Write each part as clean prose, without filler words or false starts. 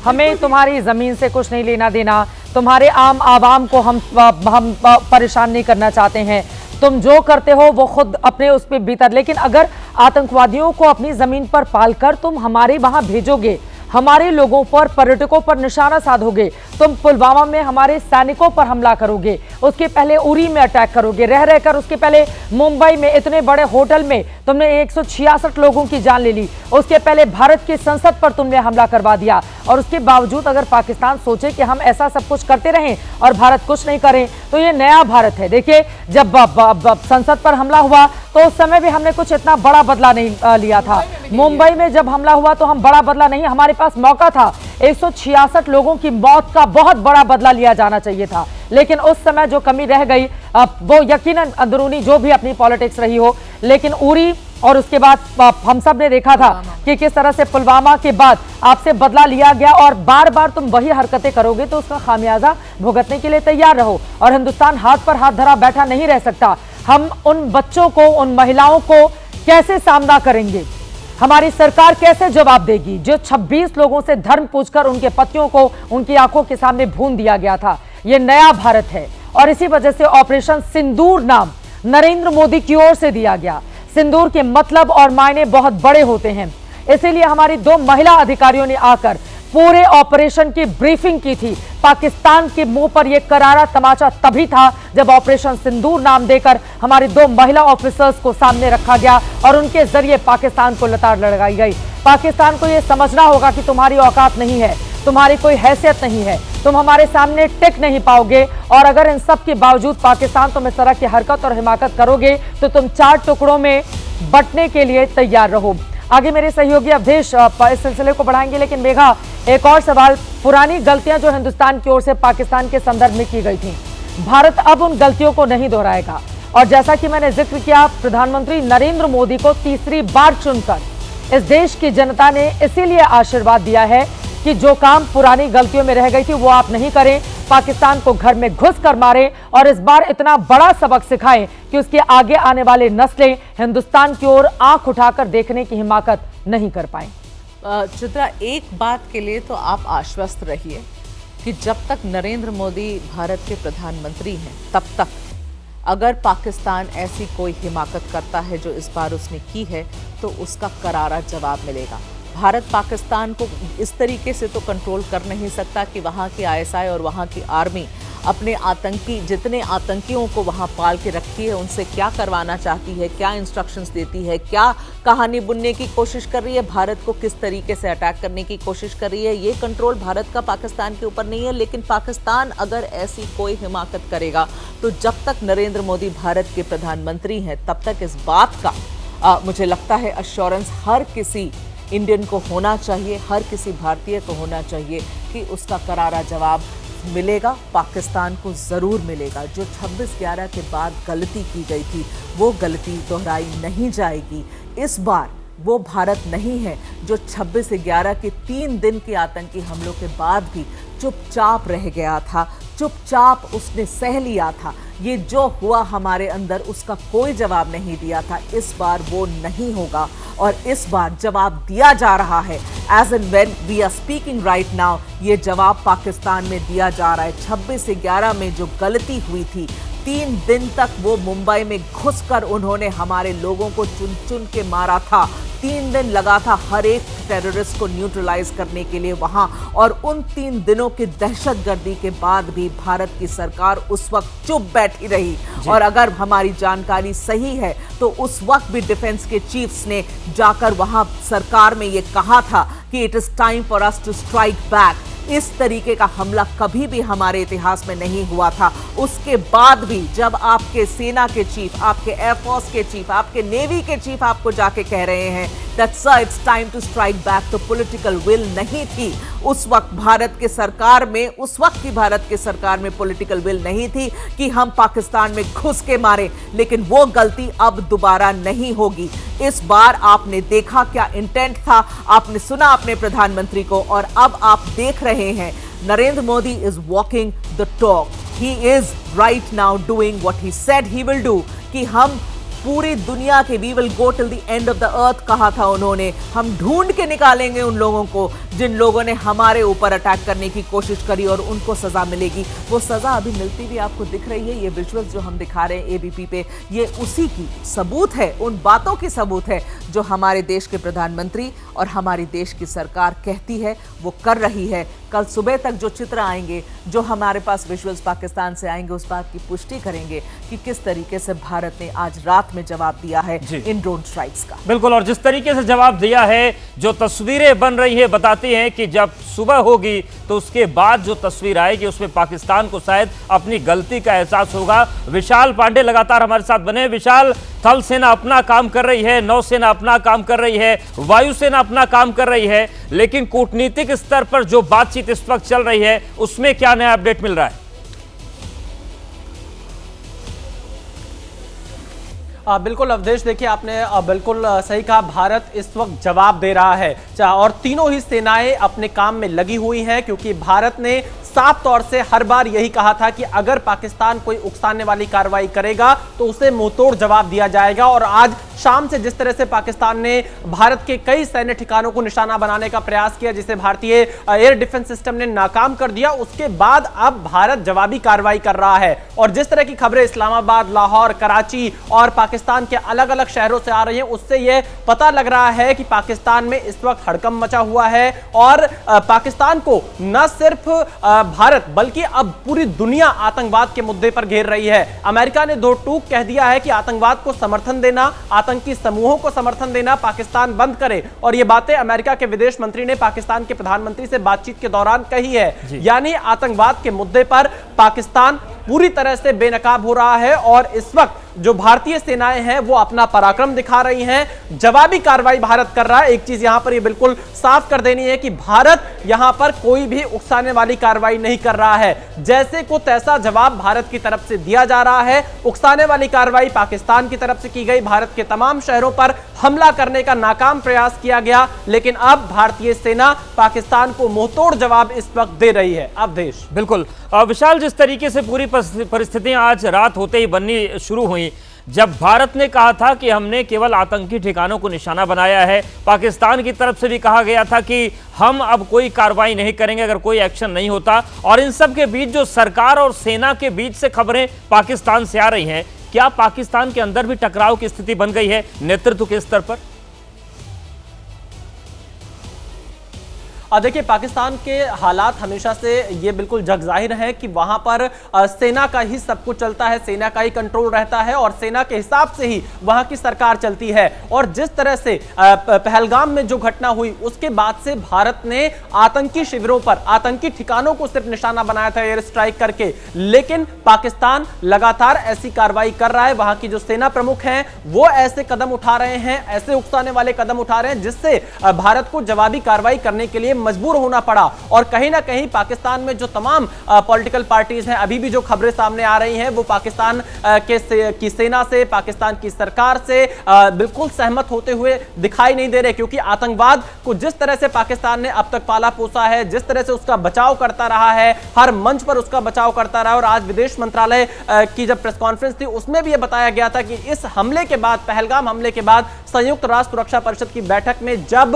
हमें तुम्हारी जमीन से कुछ नहीं लेना देना, तुम्हारे आम आवाम को हम परेशान नहीं करना चाहते हैं। तुम जो करते हो वो खुद अपने उस पे भीतर, लेकिन अगर आतंकवादियों को अपनी जमीन पर पालकर तुम हमारे वहां भेजोगे, हमारे लोगों पर, पर्यटकों पर निशाना साधोगे, तुम पुलवामा में हमारे सैनिकों पर हमला करोगे, उसके पहले उरी में अटैक करोगे, रह रहकर उसके पहले मुंबई में इतने बड़े होटल में तुमने 166 लोगों की जान ले ली, उसके पहले भारत की संसद पर तुमने हमला करवा दिया। और उसके बावजूद अगर पाकिस्तान सोचे कि हम ऐसा सब कुछ करते रहें और भारत कुछ नहीं करें, तो ये नया भारत है। देखिए, जब संसद पर हमला हुआ तो उस समय भी हमने कुछ इतना बड़ा बदला नहीं लिया था। मुंबई में जब हमला हुआ तो हम बड़ा बदला नहीं, हमारे पास मौका था, 166 लोगों की मौत का बहुत बड़ा बदला लिया जाना चाहिए था। लेकिन उस समय जो कमी रह गई, वो यकीनन अंदरूनी जो भी अपनी पॉलिटिक्स रही हो, लेकिन उरी और उसके बाद हम सब ने देखा था कि किस तरह से पुलवामा के बाद आपसे बदला लिया गया, और बार बार तुम वही हरकतें करोगे तो उसका खामियाजा भुगतने के लिए तैयार रहो। और हिंदुस्तान हाथ पर हाथ धरा बैठा नहीं रह सकता। हम उन बच्चों को, उन महिलाओं को कैसे सामना करेंगे, हमारी सरकार कैसे जवाब देगी जो 26 लोगों से धर्म पूछकर उनके पतियों को उनकी आंखों के सामने भून दिया गया था। यह नया भारत है और इसी वजह से ऑपरेशन सिंदूर नाम नरेंद्र मोदी की ओर से दिया गया। सिंदूर के मतलब और मायने बहुत बड़े होते हैं, इसीलिए हमारी 2 महिला अधिकारियों ने आकर पूरे ऑपरेशन की ब्रीफिंग की थी। पाकिस्तान के मुंह पर यह करारा तमाचा तभी था जब ऑपरेशन सिंदूर नाम देकर हमारी 2 महिला ऑफिसर्स को सामने रखा गया और उनके जरिए पाकिस्तान को लताड़ लगाई गई। पाकिस्तान को यह समझना होगा कि तुम्हारी औकात नहीं है, तुम्हारी कोई हैसियत नहीं है, तुम हमारे सामने टिक नहीं पाओगे। और अगर इन सब के बावजूद पाकिस्तान तुम इस तरह की हरकत और हिमाकत करोगे तो तुम 4 टुकड़ों में बंटने के लिए तैयार रहो। आगे मेरे सहयोगी अवधेश इस सिलसिले को बढ़ाएंगे, लेकिन मेघा, एक और सवाल, पुरानी गलतियां जो हिंदुस्तान की ओर से पाकिस्तान के संदर्भ में की गई थी, भारत अब उन गलतियों को नहीं दोहराएगा। और जैसा कि मैंने जिक्र किया, प्रधानमंत्री नरेंद्र मोदी को तीसरी बार चुनकर इस देश की जनता ने इसीलिए आशीर्वाद दिया है कि जो काम पुरानी गलतियों में रह गई थी वो आप नहीं करें, पाकिस्तान को घर में घुस कर मारें और इस बार इतना बड़ा सबक सिखाएं कि उसके आगे आने वाले नस्लें हिंदुस्तान की ओर आंख उठाकर देखने की हिमाकत नहीं कर पाएं। चित्रा, एक बात के लिए तो आप आश्वस्त रहिए कि जब तक नरेंद्र मोदी भारत के प्रधानमंत्री हैं तब तक अगर पाकिस्तान ऐसी कोई हिमाकत करता है जो इस बार उसने की है तो उसका करारा जवाब मिलेगा। भारत पाकिस्तान को इस तरीके से तो कंट्रोल कर नहीं सकता कि वहाँ की आईएसआई और वहाँ की आर्मी अपने आतंकी, जितने आतंकियों को वहाँ पाल के रखी है, उनसे क्या करवाना चाहती है, क्या इंस्ट्रक्शंस देती है, क्या कहानी बुनने की कोशिश कर रही है, भारत को किस तरीके से अटैक करने की कोशिश कर रही है, ये कंट्रोल भारत का पाकिस्तान के ऊपर नहीं है। लेकिन पाकिस्तान अगर ऐसी कोई हिमाकत करेगा तो जब तक नरेंद्र मोदी भारत के प्रधानमंत्री हैं तब तक इस बात का मुझे लगता है अश्योरेंस हर किसी इंडियन को होना चाहिए, हर किसी भारतीय को होना चाहिए कि उसका करारा जवाब मिलेगा, पाकिस्तान को ज़रूर मिलेगा। जो 26/11 के बाद गलती की गई थी वो गलती दोहराई नहीं जाएगी। इस बार वो भारत नहीं है जो 26/11 के 3 दिन के आतंकी हमलों के बाद भी चुपचाप रह गया था, चुपचाप उसने सह लिया था। ये जो हुआ हमारे अंदर उसका कोई जवाब नहीं दिया था। इस बार वो नहीं होगा और इस बार जवाब दिया जा रहा है। As and when we are speaking right now, ये जवाब पाकिस्तान में दिया जा रहा है। 26/11 में जो गलती हुई थी, 3 दिन तक वो मुंबई में घुसकर उन्होंने हमारे लोगों को चुन चुन के मारा था। 3 दिन लगा था हर एक टेररिस्ट को न्यूट्रलाइज करने के लिए वहां, और उन 3 दिनों की दहशतगर्दी के बाद भी भारत की सरकार उस वक्त चुप बैठी रही। और अगर हमारी जानकारी सही है तो उस वक्त भी डिफेंस के चीफ्स ने जाकर वहां सरकार में ये कहा था कि it is time for us to strike back. इस तरीके का हमला कभी भी हमारे इतिहास में नहीं हुआ था। उसके बाद भी जब आपके सेना के चीफ, आपके एयरफोर्स के चीफ, आपके नेवी के चीफ आपको जाके कह रहे हैं that sir it's time to strike back, तो पॉलिटिकल विल नहीं थी उस वक्त भारत के सरकार में, उस वक्त की भारत के सरकार में पॉलिटिकल विल नहीं थी कि हम पाकिस्तान में घुस के मारे। लेकिन वो गलती अब दोबारा नहीं होगी। इस बार आपने देखा क्या इंटेंट था, आपने सुना अपने प्रधानमंत्री को, और अब आप देख रहे हैं Narendra Modi is walking the talk. He is right now doing what he said he will do, कि हम पूरी दुनिया के we will go till the end of the earth कहा था उन्होंने। हम ढूंढ के निकालेंगे उन लोगों को जिन लोगों ने हमारे ऊपर अटैक करने की कोशिश करी और उनको सजा मिलेगी। वो सजा अभी मिलती भी आपको दिख रही है। ये विजुअल्स जो हम दिखा रहे हैं एबीपी पे, ये उसी की सबूत है, उन बातों की सबूत है जो हमारे देश के प्रधानमंत्री और हमारी देश की सरकार कहती है वो कर रही है। कल सुबह तक जो चित्र आएंगे, जो हमारे पास विजुअल्स पाकिस्तान से आएंगे, उस बात की पुष्टि करेंगे कि किस तरीके से भारत ने आज रात में जवाब दिया है इन ड्रोन स्ट्राइक्स का। बिल्कुल, और जिस तरीके से जवाब दिया है, जो तस्वीरें बन रही है बताती हैं कि जब सुबह होगी तो उसके बाद जो तस्वीर आएगी उसमें पाकिस्तान को शायद अपनी गलती का एहसास होगा। विशाल पांडे लगातार हमारे साथ बने। विशाल, थल सेना अपना काम कर रही है, नौसेना अपना काम कर रही है, वायुसेना अपना काम कर रही है, लेकिन कूटनीतिक स्तर पर जो बातचीत इस वक्त चल रही है उसमें क्या नया अपडेट मिल रहा है? बिल्कुल अवधेश, देखिए आपने बिल्कुल सही कहा। भारत इस वक्त जवाब दे रहा है और तीनों ही सेनाएं अपने काम में लगी हुई हैं, क्योंकि भारत ने साफ तौर से हर बार यही कहा था कि अगर पाकिस्तान कोई उकसाने वाली कार्रवाई करेगा तो उसे मुंहतोड़ जवाब दिया जाएगा। और आज शाम से जिस तरह से पाकिस्तान ने भारत के कई सैन्य ठिकानों को निशाना बनाने का प्रयास किया, जिसे भारतीय एयर डिफेंस सिस्टम ने नाकाम कर दिया, उसके बाद अब भारत जवाबी कार्रवाई कर रहा है। और जिस तरह की खबरें इस्लामाबाद, लाहौर, कराची और पाकिस्तान के अलग अलग शहरों से आ रही हैं, उससे यह पता लग रहा है कि पाकिस्तान में इस वक्त हड़कंप मचा हुआ है। और पाकिस्तान को न सिर्फ भारत बल्कि अब पूरी दुनिया आतंकवाद के मुद्दे पर घेर रही है। अमेरिका ने दो टूक कह दिया है कि आतंकवाद को समर्थन देना, आतंकी समूहों को समर्थन देना पाकिस्तान बंद करे। और ये बातें अमेरिका के विदेश मंत्री ने पाकिस्तान के प्रधानमंत्री से बातचीत के दौरान कही है। यानी आतंकवाद के मुद्दे पर पाकिस्तान पूरी तरह से बेनकाब हो रहा है। और इस वक्त जो भारतीय सेनाएं हैं वो अपना पराक्रम दिखा रही हैं, जवाबी कार्रवाई भारत कर रहा है। एक चीज यहां पर ये बिल्कुल साफ कर देनी है कि भारत यहां पर कोई भी उकसाने वाली कार्रवाई नहीं कर रहा है। जैसे को तैसा जवाब भारत की तरफ से दिया जा रहा है। उकसाने वाली कार्रवाई पाकिस्तान की तरफ से की गई, भारत के तमाम शहरों पर हमला करने का नाकाम प्रयास किया गया, लेकिन अब भारतीय सेना पाकिस्तान को मुंहतोड़ जवाब इस वक्त दे रही है। अवधेश, बिल्कुल विशाल, जिस तरीके से पूरी परिस्थितियां आज रात होते ही बननी शुरू हुई, जब भारत ने कहा था कि हमने केवल आतंकी ठिकानों को निशाना बनाया है, पाकिस्तान की तरफ से भी कहा गया था कि हम अब कोई कार्रवाई नहीं करेंगे अगर कोई एक्शन नहीं होता, और इन सब के बीच जो सरकार और सेना के बीच से खबरें पाकिस्तान से आ रही हैं, क्या पाकिस्तान के अंदर भी टकराव की स्थिति बन गई है नेतृत्व के स्तर पर? देखिए, पाकिस्तान के हालात हमेशा से ये बिल्कुल जग जाहिर है कि वहां पर सेना का ही सब कुछ चलता है, सेना का ही कंट्रोल रहता है और सेना के हिसाब से ही वहां की सरकार चलती है। और जिस तरह से पहलगाम में जो घटना हुई उसके बाद से भारत ने आतंकी शिविरों पर, आतंकी ठिकानों को सिर्फ निशाना बनाया था एयर स्ट्राइक करके, लेकिन पाकिस्तान लगातार ऐसी कार्रवाई कर रहा है। वहां की जो सेना प्रमुख हैं वो ऐसे कदम उठा रहे हैं, ऐसे उकसाने वाले कदम उठा रहे हैं जिससे भारत को जवाबी कार्रवाई करने के लिए मजबूर होना पड़ा। और कहीं ना कहीं पाकिस्तान में जो तमाम पॉलिटिकल पार्टीज हैं, अभी भी जो खबरें सामने आ रही हैं, वो पाकिस्तान की सेना से, पाकिस्तान की सरकार से बिल्कुल सहमत होते हुए दिखाई नहीं दे रहे, क्योंकि आतंकवाद को जिस तरह से पाकिस्तान ने अब तक पाला पोसा है, जिस तरह से उसका बचाव करता रहा है, हर मंच पर उसका बचाव करता रहा। और आज विदेश मंत्रालय की जब प्रेस कॉन्फ्रेंस थी उसमें भी यह बताया गया था कि इस हमले के बाद, पहलगाम हमले के बाद संयुक्त राष्ट्र सुरक्षा परिषद की बैठक में जब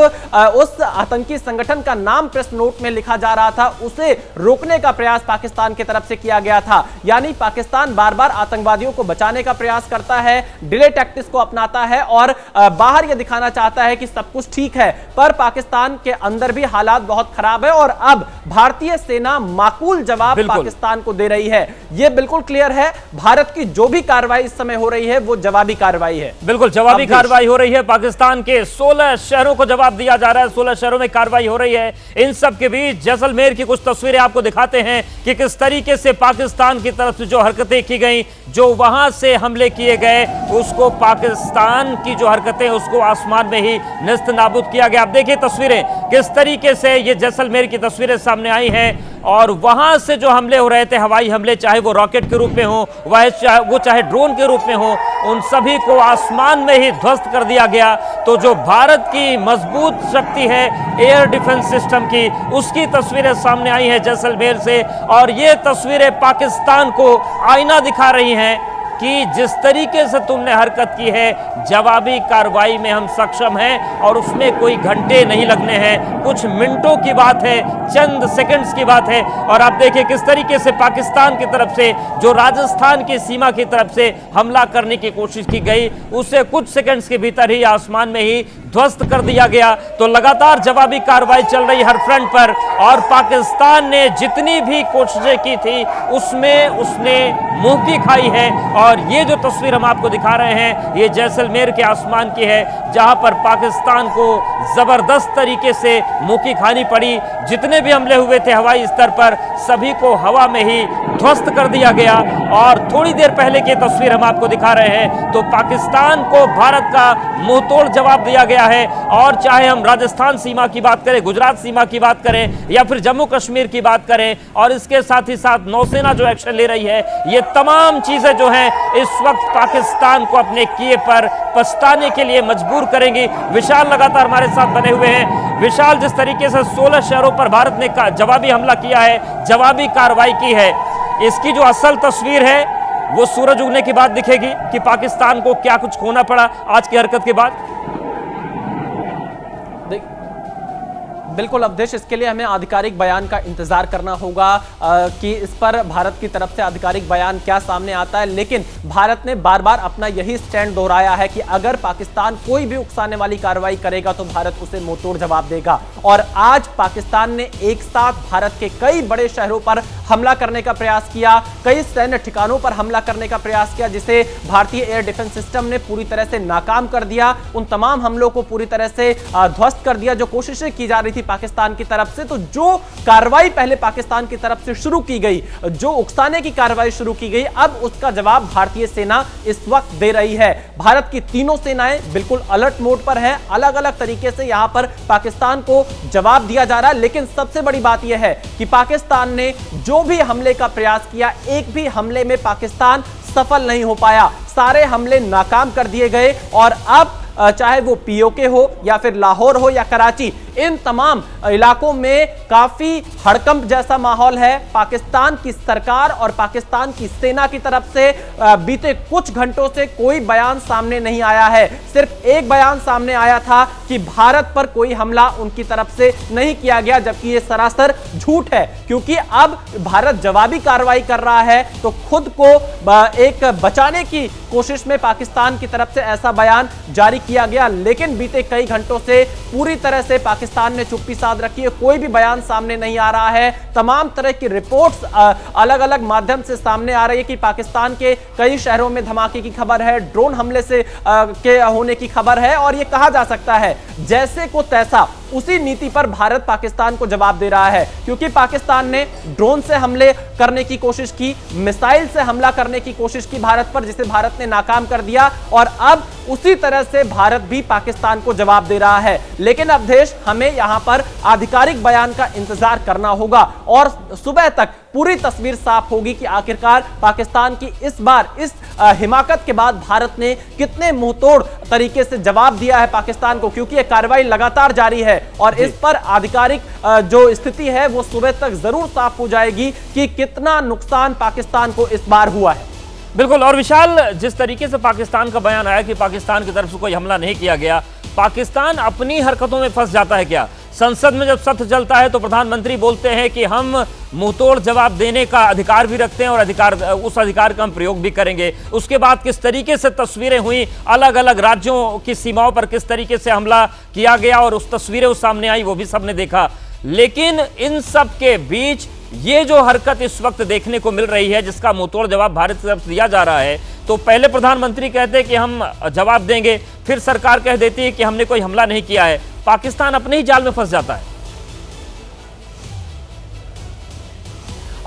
उस आतंकी संगठन का नाम प्रेस नोट में लिखा जा रहा था, उसे रोकने का प्रयास पाकिस्तान की तरफ से किया गया था। यानी पाकिस्तान बार बार आतंकवादियों को बचाने का प्रयास करता है, डिले टैक्टिक्स को अपनाता है और बाहर यह दिखाना चाहता है कि सब कुछ ठीक है, पर पाकिस्तान के अंदर भी हालात बहुत खराब है। और अब भारतीय सेना माकूल जवाब पाकिस्तान को दे रही है। यह बिल्कुल क्लियर है, भारत की जो भी कार्रवाई इस समय हो रही है वो जवाबी कार्रवाई है। बिल्कुल जवाबी कार्रवाई हो रही है। पाकिस्तान के 16 शहरों को जवाब दिया जा रहा है, 16 शहरों में कार्रवाई हो रही है। इन सब के बीच जैसलमेर की कुछ तस्वीरें आपको दिखाते हैं कि किस तरीके से पाकिस्तान की तरफ से जो हरकतें की गई, जो वहां से हमले किए गए, उसको पाकिस्तान की जो हरकतें उसको आसमान में ही निस्त नाबूद किया गया। आप देखिए तस्वीरें किस तरीके से ये जैसलमेर की तस्वीरें सामने आई हैं, और वहां से जो हमले हो रहे थे, हवाई हमले, चाहे वो रॉकेट के रूप में हो, वो चाहे ड्रोन के रूप में हो, उन सभी को आसमान में ही ध्वस्त कर दिया गया। तो जो भारत की मजबूत शक्ति है एयर डिफेंस सिस्टम की, उसकी तस्वीरें सामने आई हैं जैसलमेर से, और ये तस्वीरें पाकिस्तान को आईना दिखा रही हैं कि जिस तरीके से तुमने हरकत की है, जवाबी कार्रवाई में हम सक्षम हैं और उसमें कोई घंटे नहीं लगने हैं, कुछ मिनटों की बात है, चंद सेकंड्स की बात है। और आप देखिए किस तरीके से पाकिस्तान की तरफ से जो राजस्थान की सीमा की तरफ से हमला करने की कोशिश की गई, उसे कुछ सेकंड्स के भीतर ही आसमान में ही ध्वस्त कर दिया गया। तो लगातार जवाबी कार्रवाई चल रही हर फ्रंट पर, और पाकिस्तान ने जितनी भी कोशिशें की थी उसमें उसने मुंह की खाई है। और ये जो तस्वीर हम आपको दिखा रहे हैं, ये जैसलमेर के आसमान की है, जहां पर पाकिस्तान को जबरदस्त तरीके से मुंह की खानी पड़ी। जितने भी हमले हुए थे हवाई स्तर पर, सभी को हवा में ही ध्वस्त कर दिया गया। और थोड़ी देर पहले की तस्वीर हम आपको दिखा रहे हैं, तो पाकिस्तान को भारत का मुंहतोड़ जवाब दिया गया है। और चाहे हम राजस्थान सीमा की बात करें, गुजरात सीमा की बात करें, या फिर जम्मू कश्मीर की बात करें, और इसके साथ ही साथ नौसेना जो एक्शन ले रही है, ये तमाम चीजें जो हैं इस वक्त पाकिस्तान को अपने किए पर पछताने के लिए मजबूर करेंगी। विशाल लगातार हमारे साथ बने हुए हैं। विशाल, जिस तरीके से 16 शहरों पर भारत ने जवाबी हमला किया है, जवाबी कार्रवाई की है, इसकी जो असल तस्वीर है वो सूरज उगने के बाद दिखेगी कि पाकिस्तान को क्या कुछ खोना पड़ा आज की हरकत के बाद। बिल्कुल अवधेश, इसके लिए हमें आधिकारिक बयान का इंतजार करना होगा कि इस पर भारत की तरफ से आधिकारिक बयान क्या सामने आता है। लेकिन भारत ने बार बार अपना यही स्टैंड दोहराया है कि अगर पाकिस्तान कोई भी उकसाने वाली कार्रवाई करेगा तो भारत उसे मुंहतोड़ जवाब देगा। और आज पाकिस्तान ने एक साथ भारत के कई बड़े शहरों पर हमला करने का प्रयास किया, कई सैन्य ठिकानों पर हमला करने का प्रयास किया, जिसे भारतीय एयर डिफेंस सिस्टम ने पूरी तरह से नाकाम कर दिया। उन तमाम हमलों को पूरी तरह से ध्वस्त कर दिया जो कोशिशें की जा रही थी पाकिस्तान की तरफ से। तो जो कार्रवाई पहले पाकिस्तान की तरफ से शुरू की गई, जो उकसाने की कार्रवाई शुरू की गई, अब उसका जवाब भारतीय सेना इस वक्त दे रही है। भारत की तीनों सेनाएं बिल्कुल अलर्ट मोड पर है, अलग अलग तरीके से यहां पर पाकिस्तान को जवाब दिया जा रहा है। लेकिन सबसे बड़ी बात यह है कि पाकिस्तान ने जो भी हमले का प्रयास किया, एक भी हमले में पाकिस्तान सफल नहीं हो पाया, सारे हमले नाकाम कर दिए गए। और अब चाहे वो पीओके हो या फिर लाहौर हो या कराची, इन तमाम इलाकों में काफी हड़कंप जैसा माहौल है। पाकिस्तान की सरकार और पाकिस्तान की सेना की तरफ से बीते कुछ घंटों से कोई बयान सामने नहीं आया है। सिर्फ एक बयान सामने आया था कि भारत पर कोई हमला उनकी तरफ से नहीं किया गया, जबकि ये सरासर झूठ है, क्योंकि अब भारत जवाबी कार्रवाई कर रहा है। तो खुद को एक बचाने की कोशिश में पाकिस्तान की तरफ से ऐसा बयान जारी किया गया। लेकिन बीते कई घंटों से पूरी तरह से पाकिस्तान ने चुप्पी साध रखी है, कोई भी बयान सामने नहीं आ रहा है। तमाम तरह की रिपोर्ट्स अलग अलग माध्यम से सामने आ रही है कि पाकिस्तान के कई शहरों में धमाके की खबर है, ड्रोन हमले से के होने की खबर है। और यह कहा जा सकता है जैसे को तैसा उसी नीति पर भारत पाकिस्तान को जवाब दे रहा है, क्योंकि पाकिस्तान ने ड्रोन से हमले करने की कोशिश की, मिसाइल से हमला करने की कोशिश की भारत पर, जिसे भारत ने नाकाम कर दिया। और अब उसी तरह से भारत भी पाकिस्तान को जवाब दे रहा है। लेकिन अवधेश, हमें यहां पर आधिकारिक बयान का इंतजार करना होगा और सुबह तक पूरी तस्वीर साफ होगी कि आखिरकार पाकिस्तान की इस बार इस हिमाकत के बाद भारत ने कितने मुंहतोड़ तरीके से जवाब दिया है पाकिस्तान को, क्योंकि यह कार्रवाई लगातार जारी है। और इस पर आधिकारिक जो स्थिति है वो सुबह तक जरूर साफ हो जाएगी कि कितना नुकसान पाकिस्तान को इस बार हुआ है। बिल्कुल। और विशाल, जिस तरीके से पाकिस्तान का बयान आया कि पाकिस्तान की तरफ से कोई हमला नहीं किया गया, पाकिस्तान अपनी हरकतों में फंस जाता है क्या? संसद में जब सत्र चलता है तो प्रधानमंत्री बोलते हैं कि हम मुंहतोड़ जवाब देने का अधिकार भी रखते हैं और उस अधिकार का हम प्रयोग भी करेंगे। उसके बाद किस तरीके से तस्वीरें हुई, अलग अलग राज्यों की सीमाओं पर किस तरीके से हमला किया गया और उस तस्वीरें उस सामने आई, वो भी सबने देखा। लेकिन इन सब के बीच ये जो हरकत इस वक्त देखने को मिल रही है, जिसका मुंहतोड़ जवाब भारत की तरफ से दिया जा रहा है, तो पहले प्रधानमंत्री कहते हैं कि हम जवाब देंगे, फिर सरकार कह देती है कि हमने कोई हमला नहीं किया है। पाकिस्तान अपने ही जाल में फंस जाता है।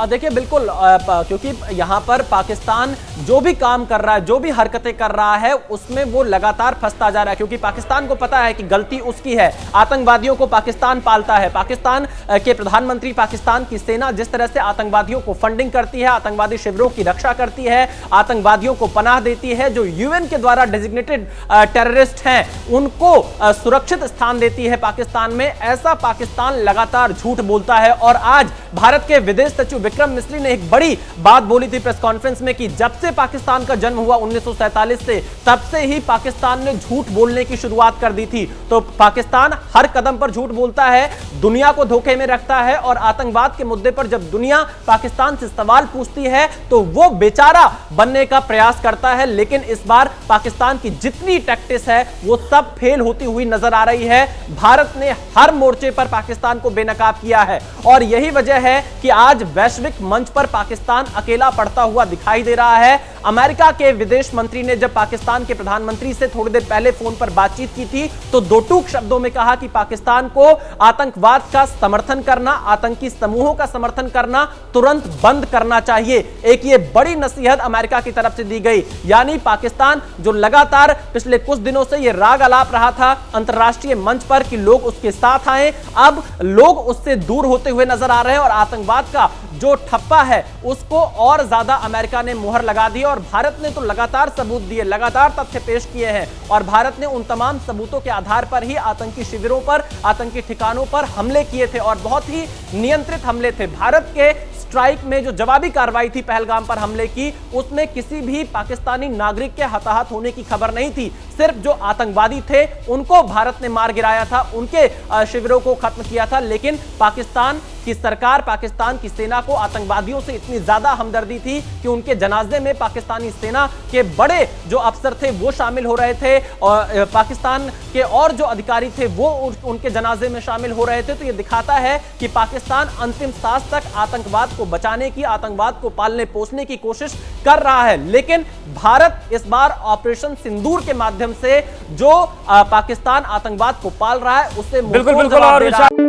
देखिए बिल्कुल, क्योंकि यहाँ पर पाकिस्तान जो भी काम कर रहा है, जो भी हरकतें कर रहा है, उसमें वो लगातार फंसता जा रहा है, क्योंकि पाकिस्तान को पता है कि गलती उसकी है। आतंकवादियों को पाकिस्तान पालता है, पाकिस्तान के प्रधानमंत्री, पाकिस्तान की सेना जिस तरह से आतंकवादियों को फंडिंग करती है, आतंकवादी शिविरों की रक्षा करती है, आतंकवादियों को पनाह देती है, जो यूएन के द्वारा डेजिग्नेटेड टेररिस्ट हैं उनको सुरक्षित स्थान देती है पाकिस्तान में, ऐसा पाकिस्तान लगातार झूठ बोलता है। और आज भारत के विदेश सचिव विक्रम मिस्री ने एक बड़ी बात बोली थी प्रेस कॉन्फ्रेंस में कि जब से पाकिस्तान का जन्म हुआ 1947 से, तब से ही पाकिस्तान ने झूठ बोलने की शुरुआत कर दी थी। तो पाकिस्तान हर कदम पर झूठ बोलता है, दुनिया को धोखे में रखता है, और आतंकवाद के मुद्दे पर जब दुनिया पाकिस्तान से सवाल पूछती है तो वो बेचारा बनने का प्रयास करता है। लेकिन इस बार पाकिस्तान की जितनी टैक्टिक्स है वो सब फेल होती हुई नजर आ रही है। भारत ने हर मोर्चे पर पाकिस्तान को बेनकाब किया है, और यही वजह है कि आज वैश्विक मंच पर पाकिस्तान अकेला पड़ता हुआ दिखाई दे रहा है। अमेरिका के विदेश मंत्री ने जब पाकिस्तान के प्रधानमंत्री से थोड़ी देर पहले फोन पर बातचीत की थी तो दो टूक शब्दों में कहा कि पाकिस्तान को आतंकवाद का समर्थन करना, आतंकी समूहों का समर्थन करना तुरंत बंद करना चाहिए। एक ये बड़ी नसीहत अमेरिका की तरफ से दी गई। यानी पाकिस्तान जो लगातार पिछले कुछ दिनों से ये राग अलाप रहा था अंतरराष्ट्रीय मंच पर कि लोग उसके साथ आए, अब लोग उससे दूर होते हुए नजर आ रहे हैं, और आतंकवाद का जो ठप्पा है उसको और ज्यादा अमेरिका ने मुहर लगा दी। और भारत ने तो लगातार सबूत दिए, लगातार तथ्य पेश किए हैं, और भारत ने उन तमाम सबूतों के आधार पर ही आतंकी शिविरों पर, आतंकी ठिकानों पर हमले किए थे, और बहुत ही नियंत्रित हमले थे। भारत के स्ट्राइक में जो जवाबी कार्रवाई थी पहलगाम पर हमले की, उसमें किसी भी पाकिस्तानी नागरिक के हताहत होने की खबर नहीं थी। सिर्फ जो आतंकवादी थे उनको भारत ने मार गिराया था, उनके शिविरों को खत्म किया था। लेकिन पाकिस्तान की सरकार, पाकिस्तान की सेना को आतंकवादियों से इतनी ज्यादा हमदर्दी थी कि उनके जनाजे में पाकिस्तानी सेना के बड़े जो अफसर थे वो शामिल हो रहे थे, और पाकिस्तान के और जो अधिकारी थे वो उनके जनाजे में शामिल हो रहे थे। तो ये दिखाता है कि पाकिस्तान अंतिम सांस तक आतंकवाद को बचाने की, आतंकवाद को पालने पोसने की कोशिश कर रहा है। लेकिन भारत इस बार ऑपरेशन सिंदूर के माध्यम से जो पाकिस्तान आतंकवाद को पाल रहा है उससे बिल्कुल जवाब दे रहा है।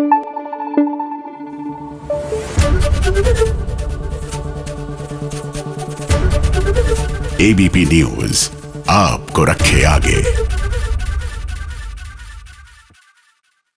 एबीपी न्यूज आपको रखे आगे।